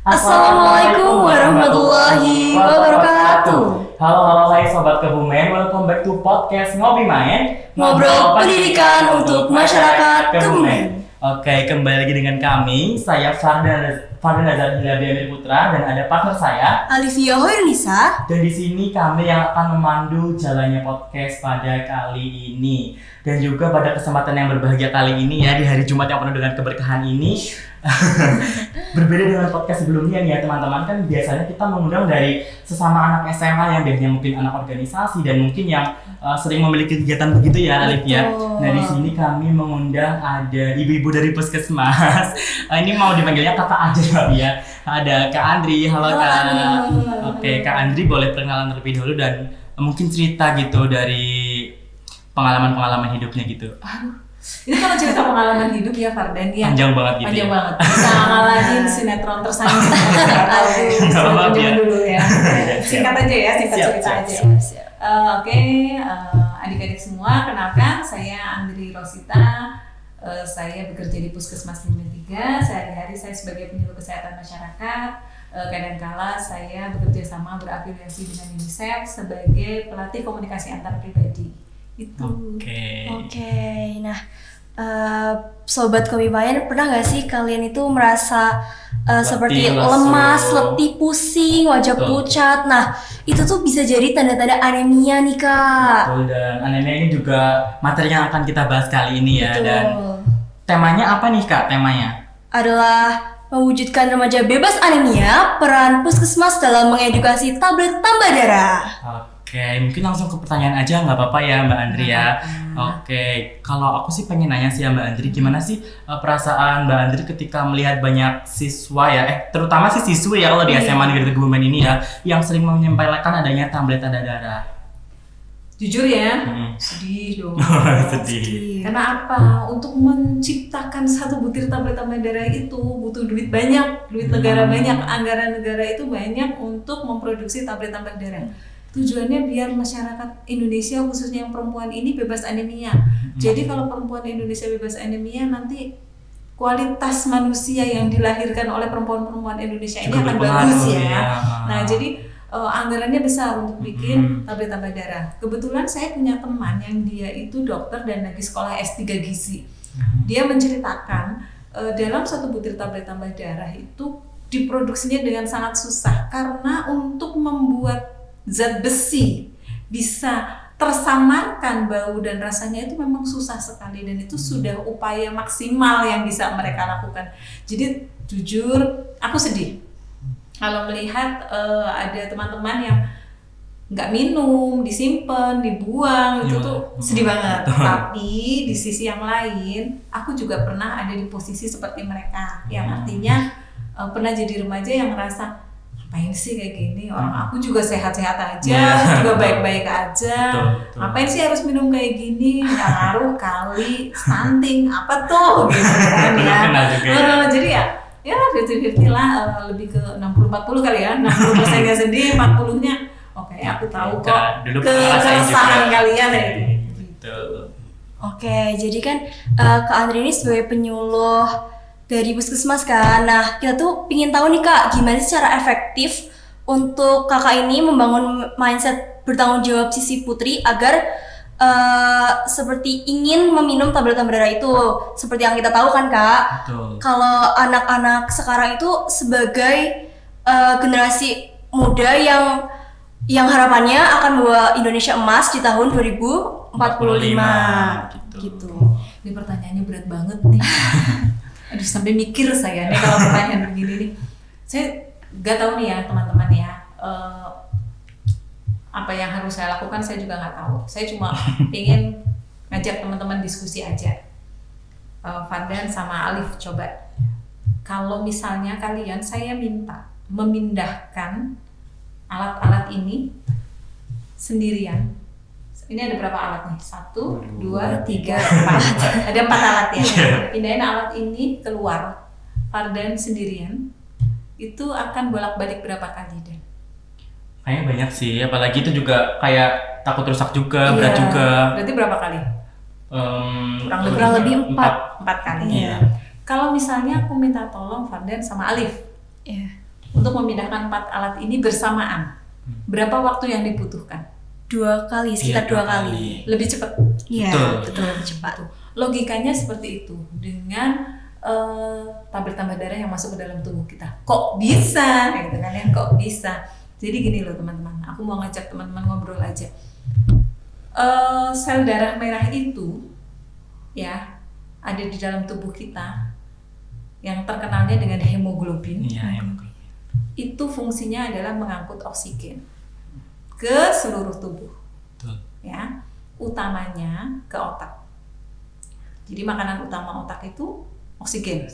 Assalamualaikum warahmatullahi wabarakatuh. Halo, hai Sobat Kebumen, welcome back to podcast Ngopi Main, Ngobrol pendidikan untuk masyarakat Kebumen. Oke, kembali lagi dengan kami, saya Fardhan Azhar Hilabi Amir Putra dan ada partner saya Alivia Hoirunisa. Dan di sini kami yang akan memandu jalannya podcast pada kali ini. Dan juga pada kesempatan yang berbahagia kali ini ya, di hari Jumat yang penuh dengan keberkahan ini. Berbeda dengan podcast sebelumnya nih ya teman-teman, kan biasanya kita mengundang dari sesama anak SMA yang biasanya mungkin anak organisasi dan mungkin yang sering memiliki kegiatan begitu ya Alif ya. Nah di sini kami mengundang ada ibu-ibu dari puskesmas. Ini mau dipanggilnya kakak aja Mbak ya. Ada Kak Andri, halo Kak. Oke, Kak Andri boleh perkenalan terlebih dahulu dan mungkin cerita gitu dari pengalaman-pengalaman hidupnya gitu. Ini kalau cerita pengalaman hidup ya Fardhan ya. Panjang banget gitu. Panjang ya? banget. Bisa ngalahin sinetron tersanjung. Aduh, dulu ya. Singkat aja ya, singkat cerita aja. Oke, adik-adik semua, kenalkan saya Andri Rosita. Saya bekerja di Puskesmas 53. Sehari-hari saya sebagai penyuluh kesehatan masyarakat. Kadangkala saya bekerja sama berafiliasi dengan UNICEF sebagai pelatih komunikasi antar pribadi. Itu. Oke. Nah, Sobat Kopi Main, pernah nggak sih kalian itu merasa seperti lemas, letih, pusing, wajah pucat? Nah, itu tuh bisa jadi tanda-tanda anemia nih Kak. Betul, dan anemia ini juga materi yang akan kita bahas kali ini ya. Betul. Dan temanya apa nih Kak? Temanya adalah mewujudkan remaja bebas anemia, peran puskesmas dalam mengedukasi tablet tambah darah. Oke, mungkin langsung ke pertanyaan aja nggak apa-apa ya Mbak Andri ya. Oke, kalau aku sih pengen nanya sih ya Mbak Andri, gimana sih perasaan Mbak Andri ketika melihat banyak siswa ya, terutama sih siswi ya kalau di SMA Negeri Kebumen ini ya, yang sering menyampaikan adanya tablet tanda darah. Jujur ya, sedih dong. Sedih. Karena apa? Untuk menciptakan satu butir tablet tambah darah itu butuh duit banyak, duit negara banyak, anggaran negara itu banyak untuk memproduksi tablet tambah darah. Tujuannya biar masyarakat Indonesia khususnya yang perempuan ini bebas anemia. Jadi kalau perempuan Indonesia bebas anemia, nanti kualitas manusia yang dilahirkan oleh perempuan-perempuan Indonesia ini akan bagus ya. Nah jadi anggarannya besar untuk bikin tablet tambah darah. Kebetulan saya punya teman yang dia itu dokter dan lagi sekolah S3 gizi. Dia menceritakan dalam satu butir tablet tambah darah itu diproduksinya dengan sangat susah karena untuk membuat zat besi bisa tersamarkan bau dan rasanya itu memang susah sekali, dan itu sudah upaya maksimal yang bisa mereka lakukan. Jadi jujur aku sedih kalau melihat ada teman-teman yang nggak minum, disimpan, dibuang, itu tuh sedih banget. Tapi di sisi yang lain, aku juga pernah ada di posisi seperti mereka, yang artinya pernah jadi remaja yang ngerasa ngapain sih kayak gini, orang aku juga sehat-sehat aja, juga baik-baik aja, ngapain sih harus minum kayak gini, nggak ngaruh kali, stunting, apa tuh gitu kan ya. Jadi ya 50-50 lah, lebih ke 60-40 kali ya, 60%-nya sedih, 40-nya oke, aku tahu kok keresahan kalian ya gitu. Oke, jadi kan Kak Andri ini sebagai penyuluh dari puskesmas kan. Nah, kita tuh pingin tahu nih Kak, gimana sih cara efektif untuk kakak ini membangun mindset bertanggung jawab sisi putri agar seperti ingin meminum tablet tambah darah itu. Seperti yang kita tahu kan Kak, kalau anak-anak sekarang itu sebagai generasi muda yang harapannya akan membawa Indonesia emas di tahun 2045 gitu. Ini pertanyaannya berat banget nih. Aduh, sampai mikir saya nih kalau pertanyaan begini nih. Saya gak tahu nih ya teman-teman ya, apa yang harus saya lakukan saya juga gak tahu. Saya cuma ingin ngajak teman-teman diskusi aja. Fardhan sama Alif, coba kalau misalnya kalian, saya minta memindahkan alat-alat ini sendirian. Ini ada berapa alat nih? 1, 2, 3, 4. Ada 4 alat ya. Pindahin alat ini keluar. Fardhan sendirian itu akan bolak-balik berapa kali Dan? Kayaknya banyak sih, apalagi itu juga kayak takut rusak juga, berat juga. Berarti berapa kali? Kurang lebih 4 kali. Iya. Kalau misalnya aku minta tolong Fardhan sama Alif, untuk memindahkan 4 alat ini bersamaan. Berapa waktu yang dibutuhkan? 2 kali, sekitar 2 kali. Lebih cepat. Iya, Betul. betul, lebih cepat. Logikanya seperti itu dengan tablet tambah darah yang masuk ke dalam tubuh kita. Kok bisa? Gitu kan ya, kok bisa? Jadi gini loh teman-teman, aku mau ngajak teman-teman ngobrol aja. Sel darah merah itu ya ada di dalam tubuh kita yang terkenalnya dengan hemoglobin. Iya, hemoglobin. Itu fungsinya adalah mengangkut oksigen ke seluruh tubuh. Betul. Ya, utamanya ke otak. Jadi makanan utama otak itu oksigen.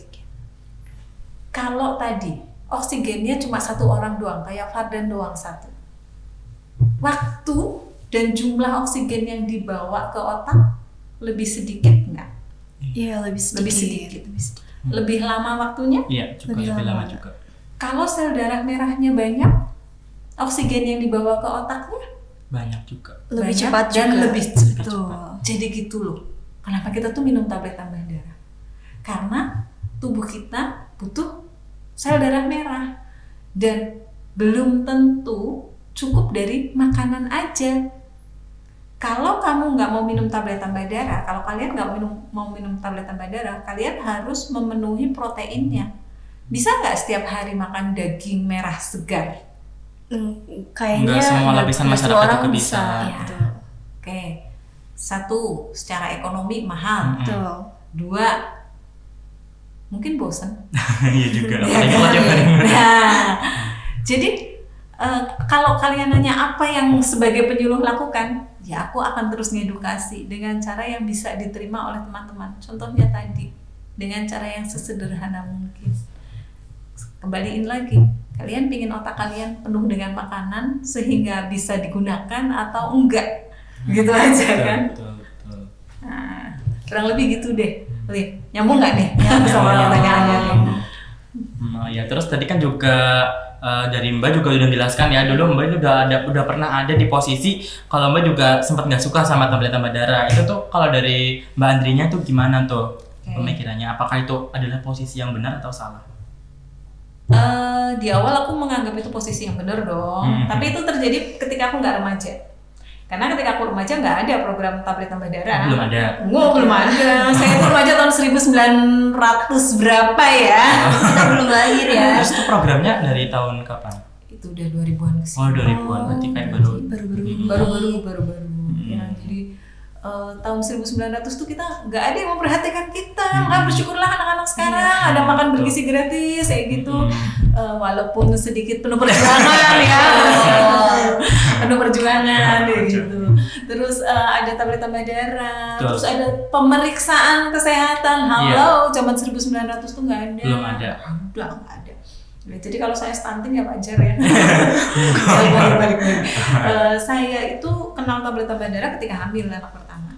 Kalau tadi oksigennya cuma 1 orang doang, kayak Fardan doang 1. Waktu dan jumlah oksigen yang dibawa ke otak lebih sedikit nggak? Iya, lebih sedikit. Lebih sedikit. Lebih lama waktunya? Iya, juga Lebih lebih lama lama. juga. Kalau sel darah merahnya banyak, oksigen yang dibawa ke otaknya Banyak juga. Lebih banyak cepat dan juga. lebih cepat. Betul. Jadi gitu loh. Kenapa kita tuh minum tablet tambah darah? Karena tubuh kita butuh sel darah merah dan belum tentu cukup dari makanan aja. Kalau kamu nggak mau minum tablet tambah darah, kalau kalian nggak mau minum tablet tambah darah, kalian harus memenuhi proteinnya. Bisa nggak setiap hari makan daging merah segar? Kayaknya Nggak semua nggak- lapisan nggak masyarakat semua orang juga bisa. bisa. Ya. Betul. Oke, 1, secara ekonomi mahal. Betul. 2, mungkin bosan. Iya juga. Ya Apalagi kan? kalau tiap hari. Nah, jadi kalau kalian nanya apa yang sebagai penyuluh lakukan, ya aku akan terus ngedukasi dengan cara yang bisa diterima oleh teman-teman. Contohnya tadi, dengan cara yang sesederhana mungkin. Kembaliin lagi, kalian pingin otak kalian penuh dengan makanan sehingga bisa digunakan atau enggak? Gitu aja kan? Betul. Nah, kurang lebih gitu deh. Liv, nyambung nggak nih sama pertanyaannya nih? Ya terus tadi kan juga dari Mbak juga udah menjelaskan ya, dulu Mbak itu udah pernah ada di posisi kalau Mbak juga sempat nggak suka sama tablet tambah darah. Itu tuh kalau dari Mbak Andrinya tuh gimana tuh pemikirannya? Apakah itu adalah posisi yang benar atau salah? Di awal aku menganggap itu posisi yang benar dong, tapi itu terjadi ketika aku nggak remaja. Karena ketika aku remaja nggak ada program tablet tambah darah. Belum ada. Belum ada. Saya itu remaja tahun 1900 berapa ya? Kita belum lahir ya. Terus itu programnya dari tahun kapan? Itu udah 2000-an kesini. Oh 2000-an, berarti kayak baru. Baru-baru. Ya, jadi tahun 1900 tuh kita nggak ada yang memperhatikan kita. Maka bersyukurlah anak-anak sekarang ada makan bergizi gratis kayak gitu. Walaupun sedikit penuh perjuangan ya. Penuh perjuangan kayak gitu. Terus ada tablet tambah darah, Betul. terus ada pemeriksaan kesehatan. Halo, zaman 1900 tuh nggak ada. Belum ada. Udah nggak ada. Ya, jadi kalau saya stunting ya wajar ya. Balik. Saya itu kenal tablet tambah darah ketika hamil anak pertama.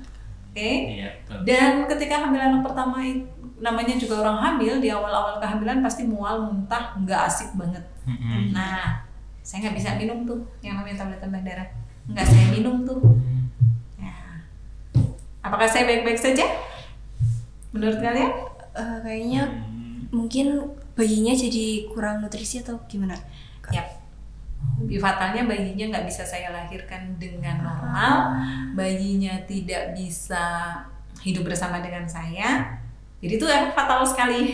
Oke. Iya, betul. Dan ketika hamil anak pertama itu namanya juga orang hamil, di awal-awal kehamilan pasti mual, muntah, nggak asik banget. Nah, saya nggak bisa minum tuh yang namanya tablet tambah darah. Nggak saya minum tuh. Ya. Apakah saya baik-baik saja? Menurut kalian? Kayaknya mungkin bayinya jadi kurang nutrisi atau gimana? Yap. Lebih fatalnya bayinya nggak bisa saya lahirkan dengan normal, bayinya tidak bisa hidup bersama dengan saya. Jadi itu fatal sekali.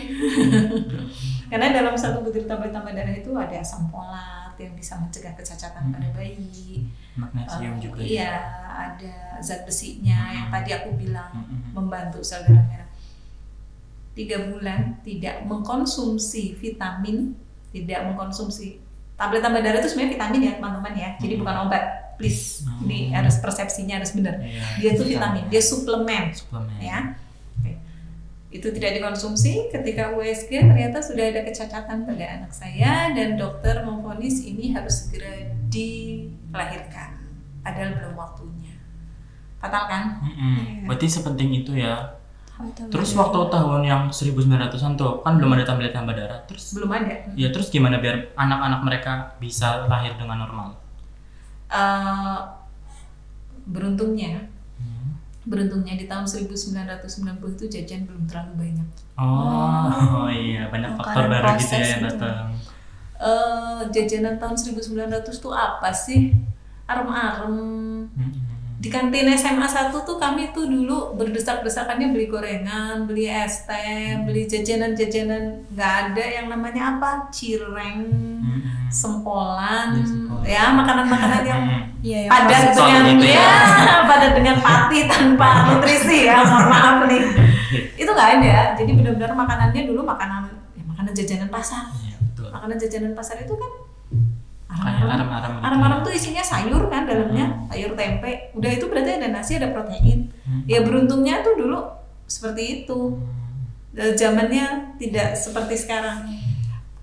Karena dalam satu butir tablet tambah darah itu ada asam folat yang bisa mencegah kecacatan pada bayi. Magnesium juga. Iya, ada zat besinya yang tadi aku bilang membantu sel darah merah. 3 bulan tidak mengkonsumsi vitamin, tidak mengkonsumsi tablet tambah darah itu sebenarnya vitamin ya teman-teman ya, jadi bukan obat, please. Ini harus persepsinya harus benar. Iya, Dia itu vitamin, dia suplemen, suplemen. ya. Oke. Itu tidak dikonsumsi. Ketika USG ternyata sudah ada kecacatan pada anak saya dan dokter memvonis ini harus segera dilahirkan, padahal belum waktunya. Fatal kan? Berarti sepenting itu ya. Terus waktu tahun yang 1900-an tuh kan belum ada tablet tambah darah. Terus Belum ada. ya terus gimana biar anak-anak mereka bisa lahir dengan normal? Beruntungnya di tahun 1990 itu jajan belum terlalu banyak. Oh iya, banyak faktor Makanan baru gitu ya proses yang gitu. datang. jajanan tahun 1900 tuh apa sih? Arem-arem. Di kantin SMA 1 tuh kami tuh dulu berdesak-desakannya beli gorengan, beli es teh, beli jajanan-jajanan, nggak ada yang namanya apa, cireng, sempolan, ya makanan-makanan yang Iya, padat masuk dengan gitu ya. padat dengan pati tanpa nutrisi ya, mohon maaf nih. Itu nggak ada. Jadi benar-benar makanannya dulu makanan jajanan pasar. Iya, betul. Makanan jajanan pasar itu kan Kayak arem-arem gitu arem-arem ya. tuh isinya sayur kan dalamnya, sayur tempe. Udah itu berarti ada nasi, ada protein. Ya beruntungnya tuh dulu seperti itu. Zamannya tidak seperti sekarang.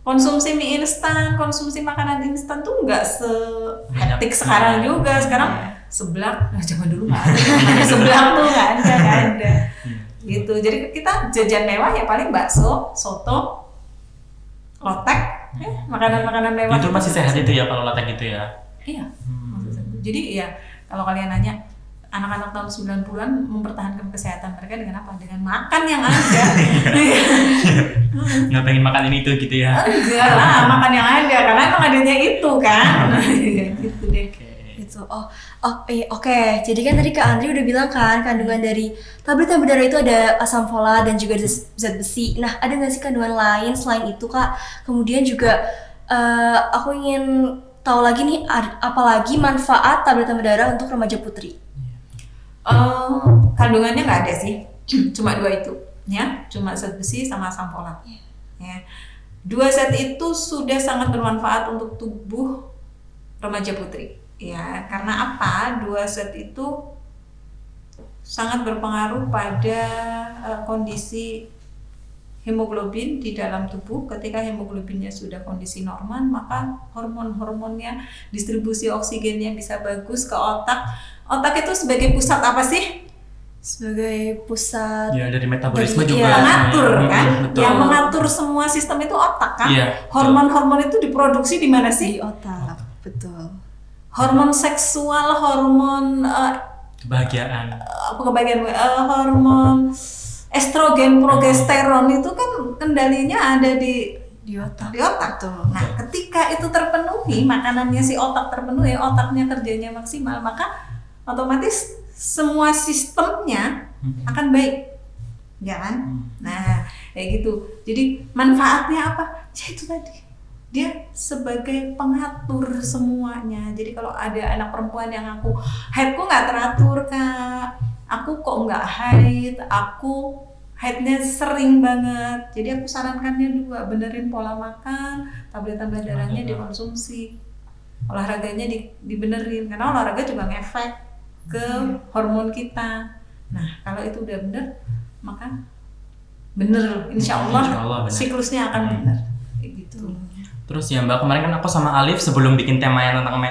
Konsumsi mie instan, konsumsi makanan instan tuh nggak se-hektik sekarang juga. Sekarang seblak, nah zaman dulu nggak ada. Seblak tuh nggak ada. Gitu. Jadi kita jajan mewah ya paling bakso, soto, lotek. Makanan-makanan mewah Itu masih sehat itu ya kalau lotek gitu ya. Iya. Jadi ya kalau kalian nanya anak-anak tahun 90-an mempertahankan kesehatan mereka dengan apa? Dengan makan yang ada. Nggak pengen makan ini itu gitu ya. Enggak lah, makan yang ada karena emang adanya itu kan. Gitu deh. Gitu. Oke. Jadi kan tadi Kak Andri udah bilang kan kandungan dari tablet darah itu ada asam folat dan juga zat besi. Nah, ada nggak sih kandungan lain selain itu Kak? Kemudian juga aku ingin tahu lagi nih, apalagi manfaat tablet darah untuk remaja putri? Kandungannya nggak ada sih, cuma 2 itu, ya, cuma zat besi sama asam folat. Ya. 2 zat itu sudah sangat bermanfaat untuk tubuh remaja putri. Ya, karena apa? 2 zat itu sangat berpengaruh pada kondisi hemoglobin di dalam tubuh. Ketika hemoglobinnya sudah kondisi normal, maka hormon-hormonnya, distribusi oksigennya bisa bagus ke otak. Otak itu sebagai pusat apa sih? Sebagai pusat Ya dari metabolisme Dari- juga. iya. Mengatur kan? Betul. Yang mengatur semua sistem itu otak kan? Iya, Hormon-hormon itu diproduksi di mana sih? di otak, betul. Hormon seksual, hormon Kebahagiaan. hormon estrogen, progesteron itu kan kendalinya ada di Di otak. otak. Nah, ketika itu terpenuhi, makanannya si otak terpenuhi, otaknya kerjanya maksimal, maka otomatis semua sistemnya akan baik, ya kan? Nah, kayak gitu. Jadi manfaatnya apa? Ya itu tadi. Dia sebagai pengatur semuanya. Jadi kalau ada anak perempuan yang aku haidku nggak teratur Kak, aku kok nggak haid, aku haidnya sering banget. Jadi aku sarankannya 2, benerin pola makan, tablet-tablet darahnya dikonsumsi, olahraganya dibenerin karena olahraga juga ngefek ke hormon kita. Nah kalau itu udah bener, maka bener, insya Allah bener. siklusnya akan bener, kayak gitu. Terus ya Mbak, kemarin kan aku sama Alif sebelum bikin tema yang tentang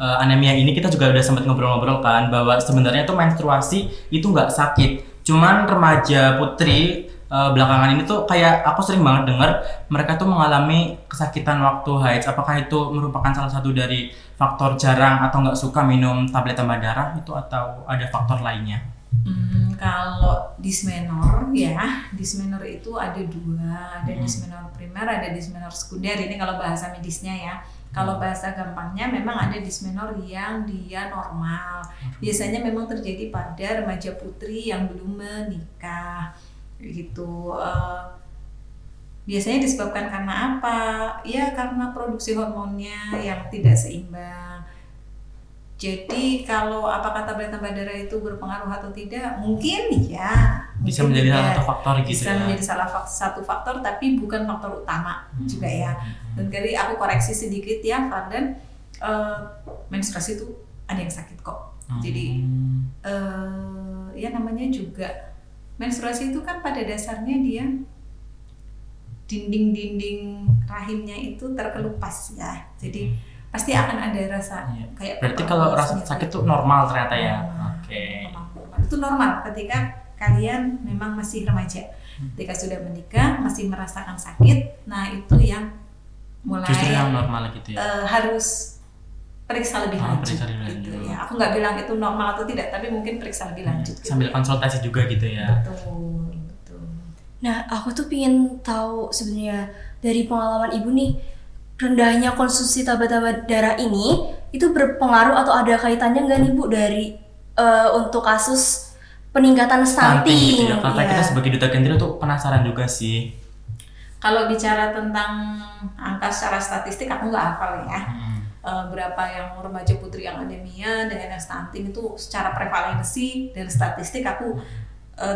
anemia ini, kita juga udah sempat ngobrol-ngobrol kan bahwa sebenarnya tuh menstruasi itu nggak sakit. Cuman remaja putri belakangan ini tuh kayak aku sering banget dengar mereka tuh mengalami kesakitan waktu haid. Apakah itu merupakan salah satu dari faktor jarang atau nggak suka minum tablet tambah darah itu, atau ada faktor lainnya? Kalau dismenor ya, dismenor itu ada 2, ada dismenor primer, ada dismenor sekunder. Ini kalau bahasa medisnya ya. Kalau bahasa gampangnya memang ada dismenor yang dia normal. Biasanya memang terjadi pada remaja putri yang belum menikah, gitu. Biasanya disebabkan karena apa? Ya karena produksi hormonnya yang tidak seimbang. Jadi kalau apakah tablet tambah darah itu berpengaruh atau tidak? Mungkin ya. Bisa mungkin menjadi ya. salah satu faktor gitu Bisa ya. menjadi satu faktor, tapi bukan faktor utama juga ya. Dan kali aku koreksi sedikit ya, Fardan, menstruasi itu ada yang sakit kok. Jadi ya namanya juga menstruasi itu kan pada dasarnya dia dinding-dinding rahimnya itu terkelupas ya. Jadi pasti akan ada rasa kayak Berarti kalau rasa sakit tuh normal ternyata ya. Oke. Normal. Itu normal ketika kalian memang masih remaja. Ketika sudah menikah masih merasakan sakit, nah itu yang mulai Justru yang normal gitu ya. harus periksa lebih lanjut. Periksa lebih Gitu lanjut. ya. Aku nggak bilang itu normal atau tidak, tapi mungkin periksa lebih lanjut. Gitu. Sambil konsultasi juga gitu ya. Betul. Nah, aku tuh pingin tahu sebenarnya dari pengalaman ibu nih, rendahnya konsumsi tablet darah ini itu berpengaruh atau ada kaitannya nggak nih Bu dari untuk kasus peningkatan stunting? Gitu ya. Karena kita sebagai duta Gendril tuh penasaran juga sih. Kalau bicara tentang angka secara statistik aku nggak hafal ya. Berapa yang remaja putri yang anemia dengan yang stunting itu secara prevalensi dan statistik aku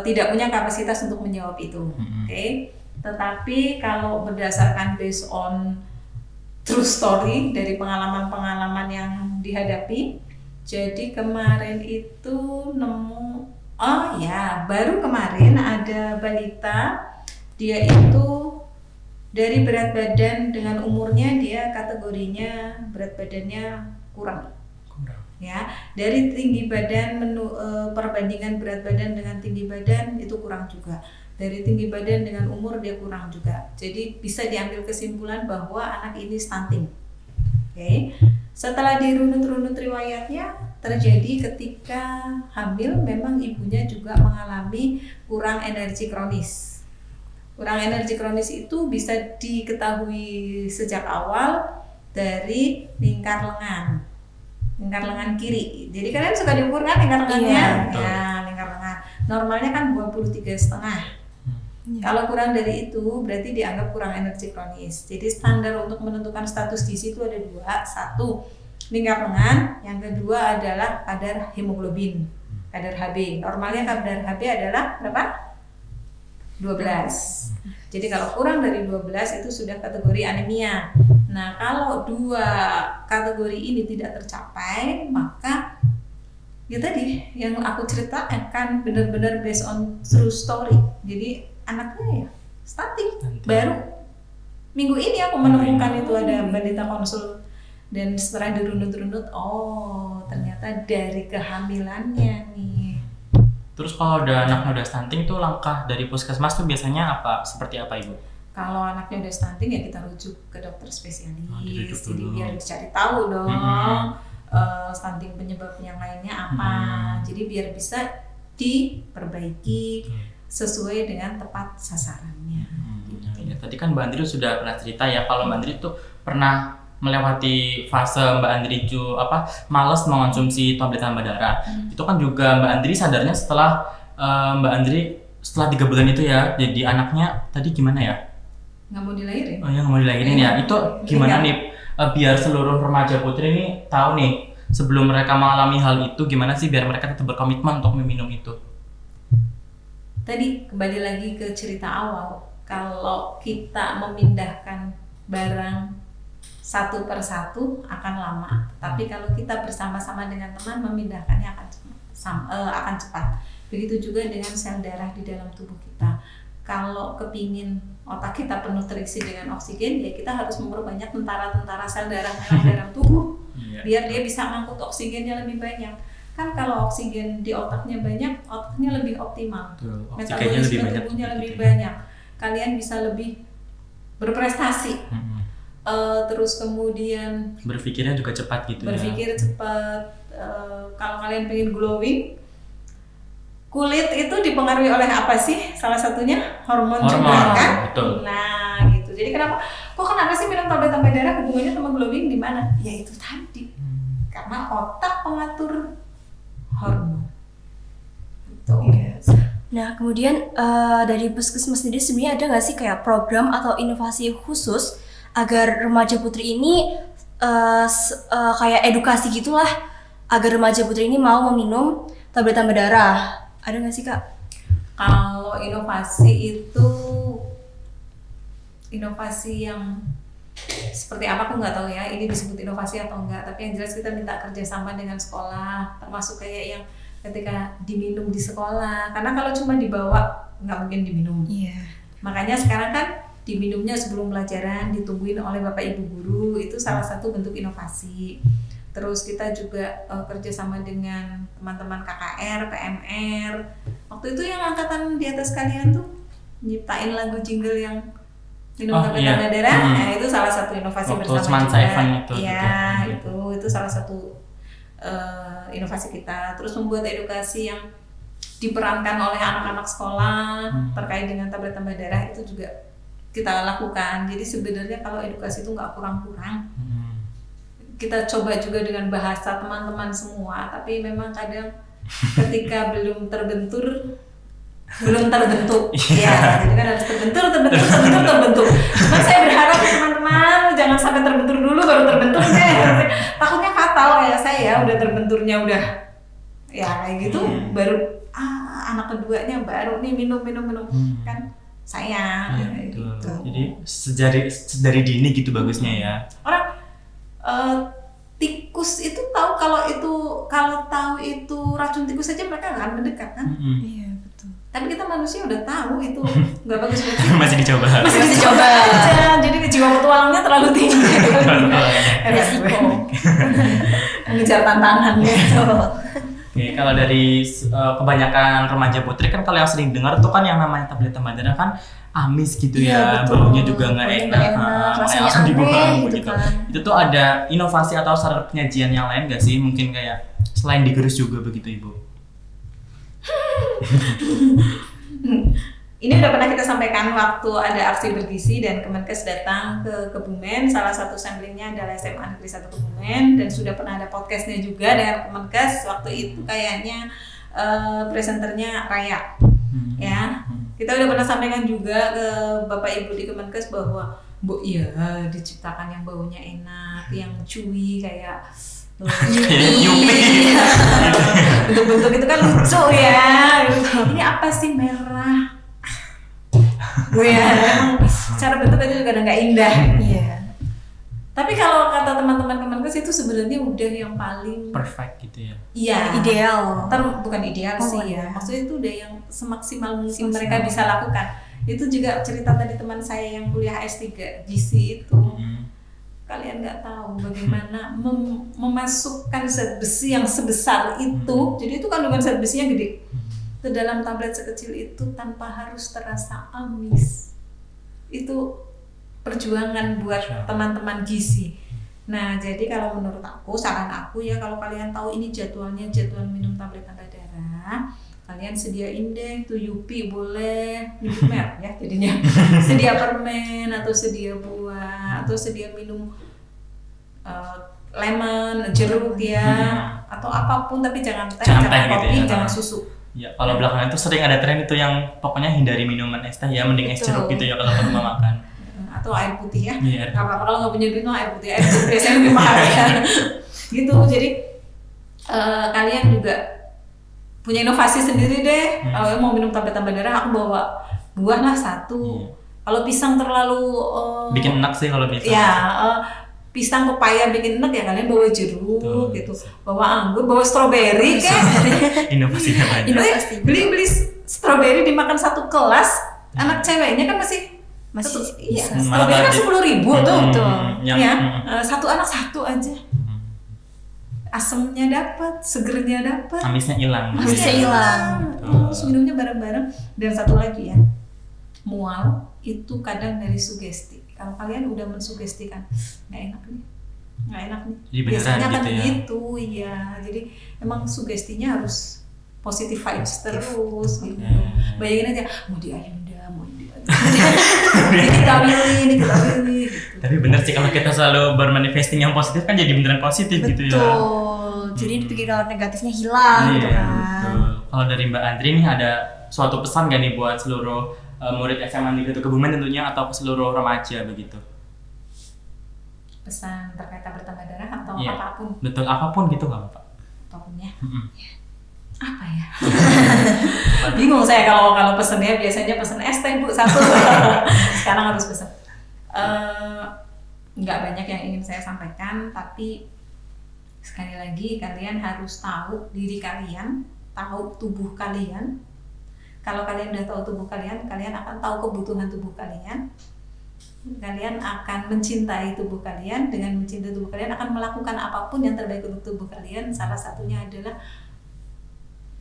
tidak punya kapasitas untuk menjawab itu. Oke. Tetapi kalau berdasarkan based on true story dari pengalaman-pengalaman yang dihadapi, jadi kemarin itu baru kemarin ada balita, dia itu dari berat badan dengan umurnya dia kategorinya berat badannya kurang. Ya, dari tinggi badan perbandingan berat badan dengan tinggi badan itu kurang juga. Dari tinggi badan dengan umur dia kurang juga. Jadi bisa diambil kesimpulan bahwa anak ini stunting. Oke. Setelah dirunut-runut riwayatnya, terjadi ketika hamil memang ibunya juga mengalami kurang energi kronis. Kurang energi kronis itu bisa diketahui sejak awal dari lingkar lengan kiri. Jadi kalian suka diukur kan lingkar lengannya? Iya, Ya, lingkar lengan. Normalnya kan 23,5. Kalau kurang dari itu berarti dianggap kurang energi kronis. Jadi standar untuk menentukan status gizi itu ada 2. 1, lingkar lengan. Yang kedua adalah kadar hemoglobin, kadar Hb. Normalnya kadar Hb adalah berapa? 12. Jadi kalau kurang dari 12 itu sudah kategori anemia. Nah, kalau 2 kategori ini tidak tercapai, maka ya tadi yang aku ceritakan benar-benar based on true story. Jadi anaknya ya stunting. Baru minggu ini aku menemukan itu ada balita konsul, dan setelah dirunut-runut, oh ternyata dari kehamilannya nih. Terus kalau anaknya udah stunting tuh langkah dari puskesmas tuh biasanya apa? Seperti apa Ibu? Kalau anaknya udah stunting ya kita rujuk ke dokter spesialis. Jadi dulu. biar dicari tahu dong stunting penyebab yang lainnya apa. Jadi biar bisa diperbaiki sesuai dengan tepat sasarannya. Gitu. Ya, tadi kan Mbak Andri sudah pernah cerita ya kalau Mbak Andri tuh pernah melewati fase Mbak Andri malas mengonsumsi tablet tambah darah. Itu kan juga Mbak Andri sadarnya setelah Mbak Andri setelah 3 bulan itu ya, jadi anaknya tadi gimana ya? Nggak mau dilahirin? Oh ya, nggak mau dilahirin ya. Itu gimana nih biar seluruh remaja putri ini tahu nih sebelum mereka mengalami hal itu gimana sih biar mereka tetap berkomitmen untuk meminum itu? Tadi kembali lagi ke cerita awal, kalau kita memindahkan barang satu persatu akan lama, tapi kalau kita bersama-sama dengan teman memindahkannya akan cepat. Begitu juga dengan sel darah di dalam tubuh kita. Kalau kepingin otak kita penuh terisi dengan oksigen, ya kita harus memperbanyak tentara-tentara sel darah dalam tubuh, biar dia bisa ngangkut oksigennya lebih banyak. Kan kalau oksigen di otaknya banyak, otaknya lebih optimal, metabolisme tubuhnya lebih banyak, kalian bisa lebih berprestasi. Terus kemudian berpikirnya juga cepat gitu. Berpikir cepat. Kalau kalian pengen glowing, kulit itu dipengaruhi oleh apa sih? Salah satunya hormon juga kan? Betul. Nah, gitu. Jadi kenapa sih minum tablet tambah darah hubungannya sama glowing di mana? Ya itu tadi. Karena otak pengatur hormon. Gitu. Yes. Nah, kemudian dari Puskesmas sendiri sebenarnya ada nggak sih kayak program atau inovasi khusus agar remaja putri ini kayak edukasi gitulah agar remaja putri ini mau meminum tablet tambah darah? Ada nggak sih Kak? Kalau inovasi itu inovasi yang seperti apa aku nggak tahu ya, ini disebut inovasi atau enggak, tapi yang jelas kita minta kerjasama dengan sekolah, termasuk kayak yang ketika diminum di sekolah, karena kalau cuma dibawa nggak mungkin diminum. Iya. Makanya sekarang kan diminumnya sebelum pelajaran, ditungguin oleh bapak ibu guru, itu salah satu bentuk inovasi. Terus kita juga kerjasama dengan teman-teman KKR, PMR. Waktu itu yang angkatan di atas kalian tuh nyiptain lagu jingle yang minum tablet tambah darah. Nah, itu salah satu inovasi bersama juga. Iya, itu salah satu inovasi kita. Terus membuat edukasi yang diperankan oleh anak-anak sekolah terkait dengan tablet tambah darah itu juga kita lakukan. Jadi sebenarnya kalau edukasi itu nggak kurang-kurang. Kita coba juga dengan bahasa teman-teman semua, tapi memang kadang ketika belum terbentuk. Ya, jadi kan harus terbentuk. Cuman saya berharap teman-teman jangan sampai terbentur dulu baru terbentuk deh. Takutnya fatal kayak saya udah terbenturnya udah ya kayak gitu, baru anak keduanya baru nih minum kan sayang Betul. gitu. Jadi dari dini gitu bagusnya ya. Orang tikus itu tahu kalau tahu itu racun tikus saja mereka nggak akan mendekat kan. Iya, betul. Tapi kita manusia udah tahu itu nggak bagus buat kita. Masih dicoba. Masih dicoba aja. Jadi jiwa petualangnya terlalu tinggi. Resiko. Mengejar tantangan gitu. Oke, kalau dari kebanyakan remaja putri kan kalau yang sering dengar tuh kan yang namanya tablet tambah darah kan amis gitu Iya, ya, betul. baunya juga nggak Baunya enak, nggak enak, rasanya langsung aneh dibuang gitu begitu. kan. Itu tuh ada inovasi atau cara penyajian yang lain nggak sih? Mungkin kayak selain digerus juga begitu Ibu? Ini udah pernah kita sampaikan waktu ada aksi bergizi dan Kemenkes datang ke Kebumen. Salah satu samplingnya adalah SMA Negeri 1 Kebumen dan sudah pernah ada podcastnya juga dengan Kemenkes. Waktu itu kayaknya presenternya Raya, ya. Kita udah pernah sampaikan juga ke Bapak Ibu di Kemenkes bahwa diciptakan yang baunya enak, yang chewy kayak Yupi. bentuk-bentuk itu kan lucu ya. Ini apa sih merah? Emang cara bentuk itu juga nggak indah. Iya. Tapi kalau kata teman-teman Kemenkes itu sebenarnya udah yang paling Perfect gitu ya. iya Ideal. bukan ideal Oh, sih ya. iya. Maksudnya itu udah yang semaksimal mungkin mereka bisa lakukan. Itu juga cerita tadi teman saya yang kuliah S3 gizi itu. Kalian nggak tahu bagaimana memasukkan zat besi yang sebesar itu. Jadi itu kandungan zat besinya gede. Ke dalam tablet sekecil itu tanpa harus terasa amis. Itu perjuangan buat teman-teman gizi. Nah, jadi kalau menurut aku, saran aku ya, kalau kalian tahu ini jadwal minum tablet tambah darah, kalian sediain deh tuh Yupi boleh, Yupi merek ya jadinya. Sedia permen atau sedia buah atau sedia minum lemon, jeruk ya, atau apapun tapi jangan teh, Jangan teh jangan gitu kopi, ya. jangan susu. Ya, kalau belakangan itu sering ada tren itu yang pokoknya hindari minuman es teh ya, mending es jeruk gitu ya kalau ke rumah makan. Atau air putih ya. Iya. Gak apa-apa kalau nggak punya duit mah air putih, air jeruk biasanya lebih mahal ya. Gitu. Jadi kalian juga punya inovasi sendiri deh. Kalau mau minum tablet tambah darah, aku bawa buah lah satu. Kalau pisang terlalu Bikin enak sih kalau pisang. ya pisang pepaya bikin enak ya kalian bawa jeruk. Betul. Gitu, bawa anggur, bawa stroberi kan. Inovasinya banyak. beli stroberi dimakan satu kelas, anak ceweknya kan masih iya, bisa. stroberi kan 10.000 tuh. Yang, Ya, satu anak satu aja. Asemnya dapat, segernya dapat, amisnya hilang. Amisnya hilang. Terus minumnya bareng-bareng. Dan satu lagi ya, mual itu kadang dari sugesti. Kalau kalian udah mensugestikan, nggak enak nih. Jadi beneran Biasanya kan gitu ya? gitu, iya. Jadi emang sugestinya harus positive vibes terus gitu. Bayangin aja, mau di Ayunda, mau di kita pilih gitu. Tapi bener sih kalau kita selalu bermanifesting yang positif kan jadi beneran positif gitu ya. Betul. Jadi pikiran negatifnya hilang gitu Iya, kan. betul. Kalau dari Mbak Andri nih ada suatu pesan gak nih buat seluruh murid SMA Negeri 1 Kebumen tentunya atau ke seluruh remaja begitu? Pesan terkait bertambah darah atau Iya. apapun. Betul, apapun gitu nggak apa-apa. Apapun ya. Mm-mm. Apa ya? Bingung saya kalau pesennya biasanya pesen es teh Bu satu. Sekarang harus pesen. Nggak banyak yang ingin saya sampaikan, tapi sekali lagi kalian harus tahu diri kalian, tahu tubuh kalian. Kalau kalian udah tahu tubuh kalian, kalian akan tahu kebutuhan tubuh kalian. Kalian akan mencintai tubuh kalian. Dengan mencintai tubuh kalian akan melakukan apapun yang terbaik untuk tubuh kalian. Salah satunya adalah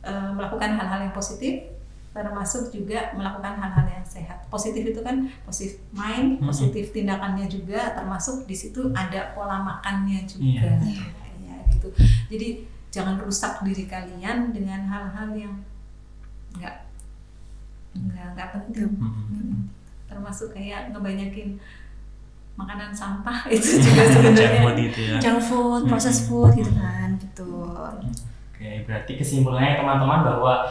melakukan hal-hal yang positif, termasuk juga melakukan hal-hal yang sehat. Positif itu kan positif mind, positif tindakannya juga, termasuk di situ ada pola makannya juga. Ya, gitu. Jadi jangan rusak diri kalian dengan hal-hal yang nggak penting. termasuk kayak ngebanyakin makanan sampah itu juga sebenarnya. Junk food gitu ya. Junk food, processed food gitu kan, betul. Oke, berarti kesimpulannya teman-teman bahwa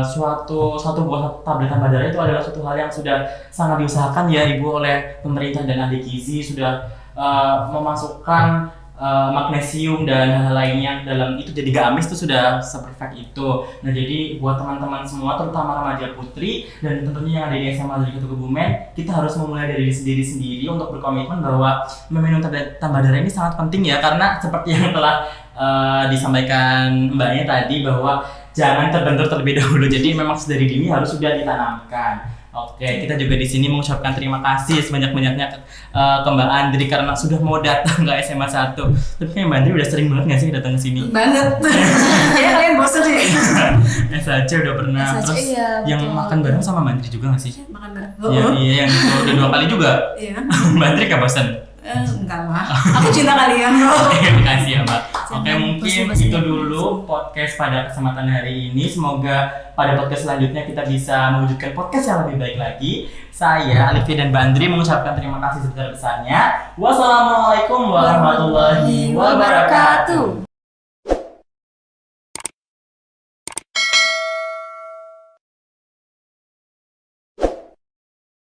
satu buah tablet tambah darah itu adalah suatu hal yang sudah sangat diusahakan ya Ibu oleh pemerintah dan ahli gizi, sudah memasukkan magnesium dan hal-hal lainnya dalam itu, jadi gak amis itu sudah seperfect itu. Nah jadi buat teman-teman semua terutama remaja putri dan tentunya yang ada di SMA dari Kebumen, kita harus memulai dari diri sendiri untuk berkomitmen bahwa meminum tablet tambah darah ini sangat penting ya, karena seperti yang telah disampaikan Mbaknya tadi bahwa jangan terbentur terlebih dahulu, jadi memang dari dini harus sudah ditanamkan. Oke, kita juga di sini mengucapkan terima kasih sebanyak-banyaknya ke Mbak Andri karena sudah mau datang ke SMA 1. Tapi kayak Mbak Andri udah sering banget nggak sih datang ke sini? Banget. Ya kalian bosan ya. SAC udah pernah. SAC, Terus iya, yang betul. makan bareng sama Mbak Andri juga nggak sih? Makan bareng. Iya, iya yang itu udah 2 kali juga. Iya. Mbak Andri nggak bosan? Enggak lah. Aku cinta kalian loh. Terima kasih ya Mbak. Oke, Jangan mungkin bosan-bosan itu ya. dulu podcast pada kesempatan hari ini. Semoga pada podcast selanjutnya kita bisa mewujudkan podcast yang lebih baik lagi. Saya Alifi dan Mbak Andri mengucapkan terima kasih sebesar-besarnya. Wassalamualaikum warahmatullahi wabarakatuh.